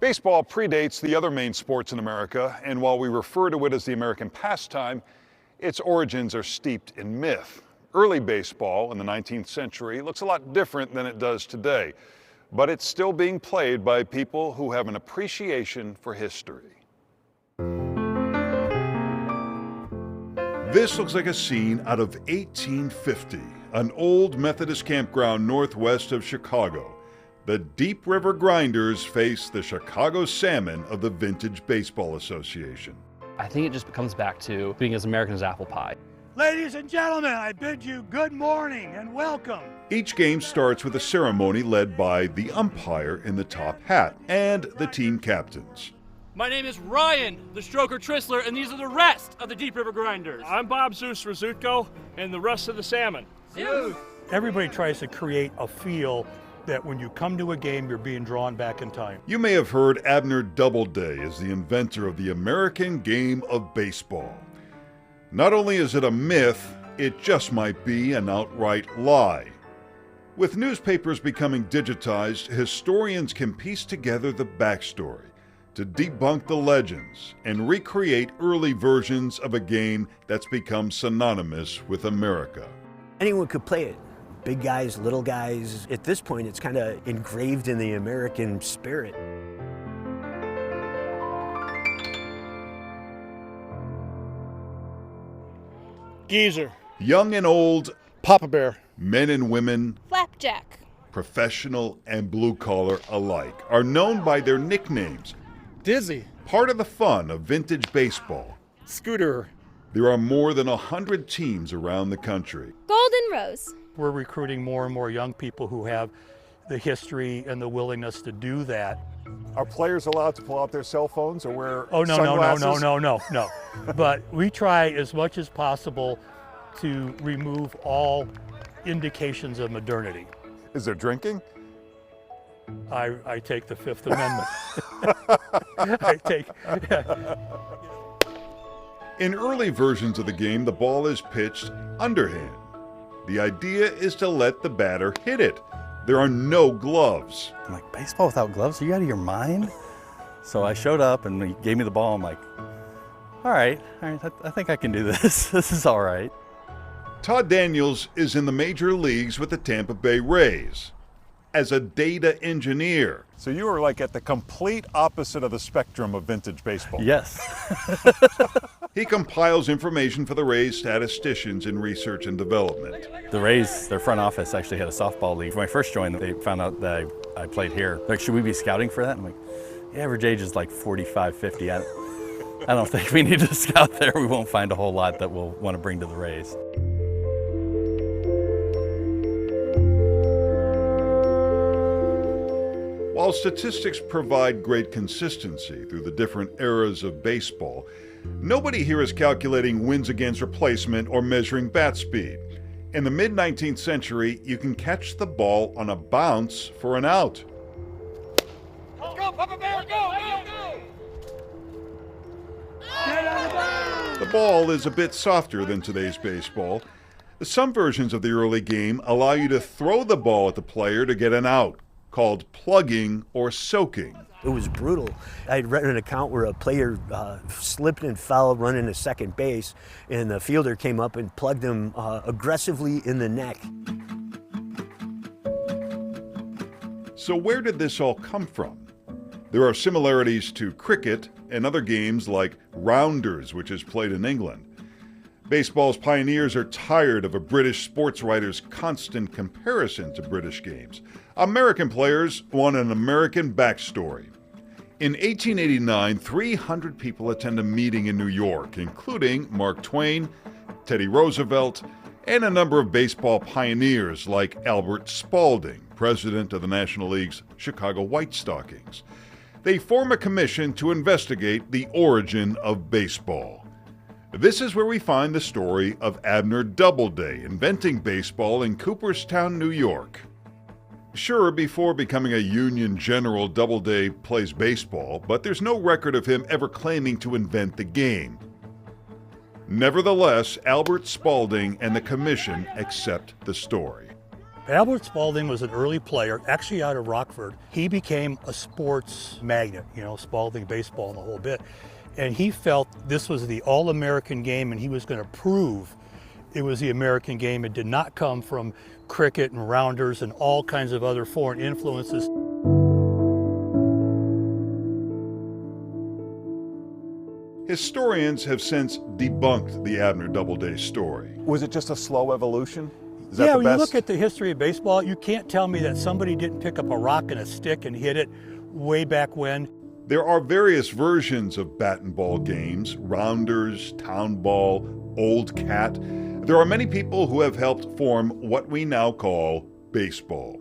Baseball predates the other main sports in America, and while we refer to it as the American pastime, its origins are steeped in myth. Early baseball in the 19th century looks a lot different than it does today, but it's still being played by people who have an appreciation for history. This looks like a scene out of 1850, an old Methodist campground northwest of Chicago. The Deep River Grinders face the Chicago Salmon of the Vintage Baseball Association. I think it just comes back to being as American as apple pie. Ladies and gentlemen, I bid you good morning and welcome. Each game starts with a ceremony led by the umpire in the top hat and the team captains. My name is Ryan, the Stroker Tristler, and these are the rest of the Deep River Grinders. I'm Bob Zeus Rizutko, and the rest of the Salmon. Zeus! Everybody tries to create a feel that when you come to a game, you're being drawn back in time. You may have heard Abner Doubleday is the inventor of the American game of baseball. Not only is it a myth, it just might be an outright lie. With newspapers becoming digitized, historians can piece together the backstory to debunk the legends and recreate early versions of a game that's become synonymous with America. Anyone could play it. Big guys, little guys. At this point, it's kind of engraved in the American spirit. Geezer. Young and old, Papa Bear. men and women, Flapjack. professional and blue-collar alike, are known by their nicknames. Dizzy. Part of the fun of vintage baseball. Scooter. There are more than 100 teams around the country. Golden Rose. We're recruiting more and more young people who have the history and the willingness to do that. Are players allowed to pull out their cell phones or wear Oh, no, sunglasses? no. But we try as much as possible to remove all indications of modernity. Is there drinking? I take the Fifth Amendment. In early versions of the game, the ball is pitched underhand. The idea is to let the batter hit it. There are no gloves. I'm like, baseball without gloves? Are you out of your mind? So I showed up and he gave me the ball. I'm like, all right, I think I can do this. This is all right. Todd Daniels is in the major leagues with the Tampa Bay Rays as a data engineer. So you are like at the complete opposite of the spectrum of vintage baseball. Yes. He compiles information for the Rays statisticians in research and development. The Rays, their front office actually had a softball league. When I first joined, they found out that I played here. Like, should we be scouting for that? I'm like, the average age is like 45, 50. I don't think we need to scout there. We won't find a whole lot that we'll want to bring to the Rays. While statistics provide great consistency through the different eras of baseball, nobody here is calculating wins against replacement or measuring bat speed. In the mid-19th century, you can catch the ball on a bounce for an out. Go, Papa Bear, go! The ball is a bit softer than today's baseball. Some versions of the early game allow you to throw the ball at the player to get an out, called plugging or soaking. It was brutal. I had read an account where a player slipped and fell running to second base, and the fielder came up and plugged him aggressively in the neck. So where did this all come from? There are similarities to cricket and other games like rounders, which is played in England. Baseball's pioneers are tired of a British sports writer's constant comparison to British games. American players want an American backstory. In 1889, 300 people attend a meeting in New York, including Mark Twain, Teddy Roosevelt, and a number of baseball pioneers like Albert Spalding, president of the National League's Chicago White Stockings. They form a commission to investigate the origin of baseball. This is where we find the story of Abner Doubleday inventing baseball in Cooperstown, New York. Sure, before becoming a Union general, Doubleday plays baseball, but there's no record of him ever claiming to invent the game. Nevertheless, Albert Spalding and the commission accept the story. Albert Spalding was an early player, actually out of Rockford. He became a sports magnet, Spalding baseball and the whole bit. And he felt this was the all-American game, and he was going to prove it was the American game. It did not come from cricket and rounders and all kinds of other foreign influences. Historians have since debunked the Abner Doubleday story. Was it just a slow evolution? Is that Yeah, the when you best? look at the history of baseball, you can't tell me that somebody didn't pick up a rock and a stick and hit it way back when. There are various versions of bat and ball games: rounders, town ball, old cat. There are many people who have helped form what we now call baseball.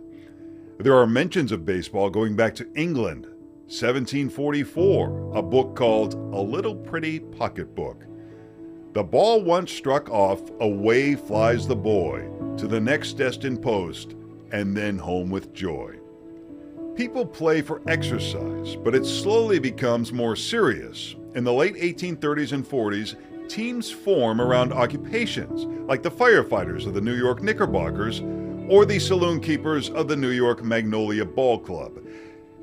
There are mentions of baseball going back to England, 1744, a book called A Little Pretty Pocketbook. The ball once struck off, away flies the boy to the next destined post, and then home with joy. People play for exercise, but it slowly becomes more serious. In the late 1830s and 40s, teams form around occupations, like the firefighters of the New York Knickerbockers or the saloon keepers of the New York Magnolia Ball Club.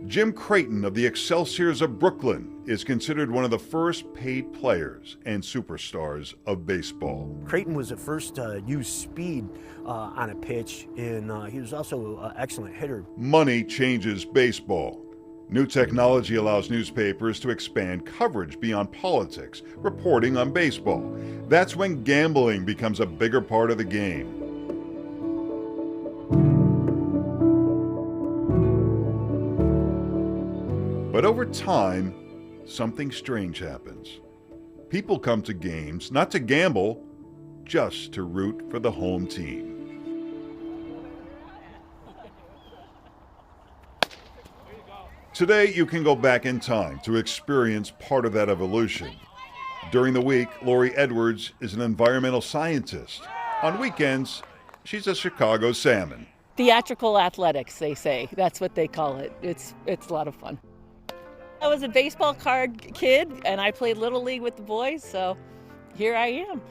Jim Creighton of the Excelsiors of Brooklyn is considered one of the first paid players and superstars of baseball. Creighton was the first to use speed on a pitch, and he was also an excellent hitter. Money changes baseball. New technology allows newspapers to expand coverage beyond politics, reporting on baseball. That's when gambling becomes a bigger part of the game. But over time, something strange happens. People come to games not to gamble, just to root for the home team. Today, you can go back in time to experience part of that evolution. During the week, Lori Edwards is an environmental scientist. On weekends, she's a Chicago Salmon. Theatrical athletics, they say. That's what they call it. It's a lot of fun. I was a baseball card kid, and I played Little League with the boys, so here I am.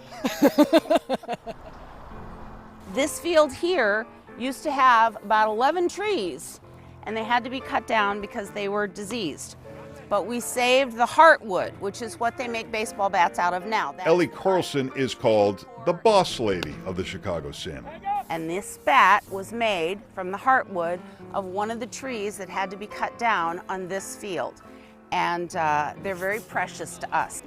This field here used to have about 11 trees, and they had to be cut down because they were diseased. But we saved the heartwood, which is what they make baseball bats out of now. Ellie Carlson is called the boss lady of the Chicago Salmon. And this bat was made from the heartwood of one of the trees that had to be cut down on this field. And they're very precious to us.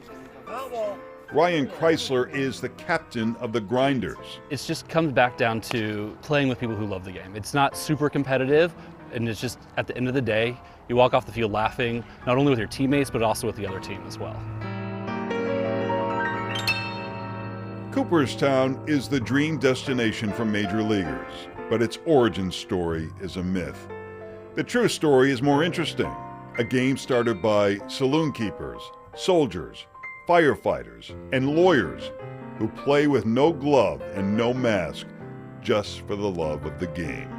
Ryan Chrysler is the captain of the Grinders. It just comes back down to playing with people who love the game. It's not super competitive, and it's just, at the end of the day, you walk off the field laughing, not only with your teammates, but also with the other team as well. Cooperstown is the dream destination for major leaguers, but its origin story is a myth. The true story is more interesting. A game started by saloon keepers, soldiers, firefighters, and lawyers who play with no glove and no mask just for the love of the game.